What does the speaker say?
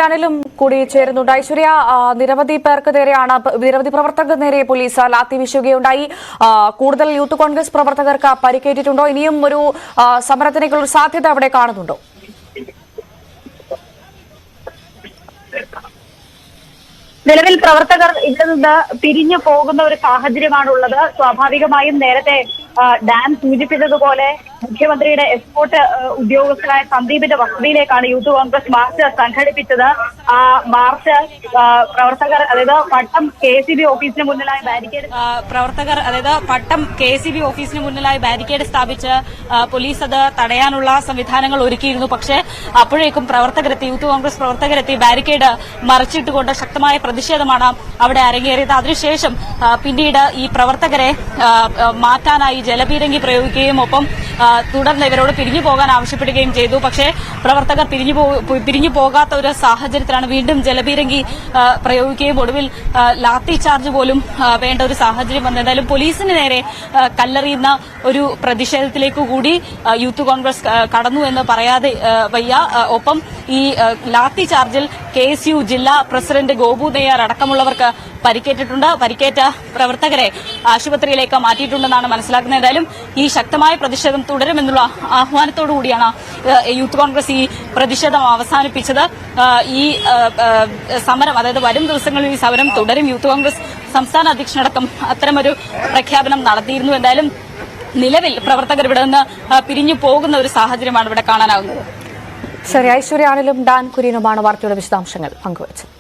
ിലും കൂടി ചേരുന്നുണ്ട്. ഐശ്വര്യ, നിരവധി പ്രവർത്തകർക്ക് നേരെ പോലീസ് ലാത്തി വീശുകയുണ്ടായി. കൂടുതൽ യൂത്ത് കോൺഗ്രസ് പ്രവർത്തകർക്ക് പരിക്കേറ്റിട്ടുണ്ടോ? ഇനിയും ഒരു സമരത്തിലേക്കുള്ള സാധ്യത അവിടെ കാണുന്നുണ്ടോ? നിലവിൽ പ്രവർത്തകർ ഇവിടെ നിന്ന് പിരിഞ്ഞു പോകുന്ന ഒരു സാഹചര്യമാണുള്ളത്. സ്വാഭാവികമായും നേരത്തെ ഡാൻ സൂചിപ്പിച്ചതുപോലെ മുഖ്യമന്ത്രിയുടെ എസ്കോർട്ട് ഉദ്യോഗസ്ഥരായ സന്ദീപിന്റെ വസതിയിലേക്കാണ് യൂത്ത് കോൺഗ്രസ് മാർച്ച് സംഘടിപ്പിച്ചത്. ആ മാർച്ച് പ്രവർത്തകർ പട്ടം KCB ഓഫീസിന് മുന്നിലായി ബാരിക്കേഡ് സ്ഥാപിച്ച് പോലീസ് അത് തടയാനുള്ള സംവിധാനങ്ങൾ ഒരുക്കിയിരുന്നു. പക്ഷേ അപ്പോഴേക്കും യൂത്ത് കോൺഗ്രസ് പ്രവർത്തകരെത്തി ബാരിക്കേഡ് മറിച്ചിട്ടുകൊണ്ട് ശക്തമായ പ്രതിഷേധമാണ് അവിടെ അരങ്ങേറിയത്. അതിനുശേഷം പിന്നീട് ഈ പ്രവർത്തകരെ മാറ്റാനായി ജലപീരങ്കി പ്രയോഗിക്കുകയും ഒപ്പം തുടർന്ന് ഇവരോട് പിരിഞ്ഞു പോകാൻ ആവശ്യപ്പെടുകയും ചെയ്തു. പക്ഷേ പ്രവർത്തകർ പിരിഞ്ഞു പോകാത്ത ഒരു സാഹചര്യത്തിലാണ് വീണ്ടും ജലപീരങ്കി പ്രയോഗിക്കുകയും ഒടുവിൽ ലാത്തി ചാർജ് പോലും വേണ്ട ഒരു സാഹചര്യം വന്നത്. എന്തായാലും പോലീസിന് നേരെ കല്ലെറിയുന്ന ഒരു പ്രതിഷേധത്തിലേക്ക് കൂടി യൂത്ത് കോൺഗ്രസ് കടന്നു എന്ന് പറയാതെ വയ്യ. ഒപ്പം ഈ ലാത്തി ചാർജിൽ KSU ജില്ലാ പ്രസിഡന്റ് ഗോപു നെയ്യാർ അടക്കമുള്ളവർക്ക് പരിക്കേറ്റിട്ടുണ്ട്. പരിക്കേറ്റ പ്രവർത്തകരെ ആശുപത്രിയിലേക്ക് മാറ്റിയിട്ടുണ്ടെന്നാണ് മനസ്സിലാക്കുന്നത്. എന്തായാലും ഈ ശക്തമായ പ്രതിഷേധം തുടരുമെന്നുള്ള ആഹ്വാനത്തോടുകൂടിയാണ് യൂത്ത് കോൺഗ്രസ് ഈ പ്രതിഷേധം അവസാനിപ്പിച്ചത്. ഈ സമരം വരും ദിവസങ്ങളിൽ ഈ സമരം തുടരും. യൂത്ത് കോൺഗ്രസ് സംസ്ഥാന അധ്യക്ഷനടക്കം അത്തരമൊരു പ്രഖ്യാപനം നടത്തിയിരുന്നു. എന്തായാലും നിലവിൽ പ്രവർത്തകർ ഇവിടെ നിന്ന് പിരിഞ്ഞു പോകുന്ന ഒരു സാഹചര്യമാണ് ഇവിടെ കാണാനാകുന്നത്. ശരി, ഐശ്വര്യ ആണിലും ഡാൻ കുര്യനുമാണ് വാർത്തയുടെ വിശദാംശങ്ങൾ പങ്കുവച്ചത്.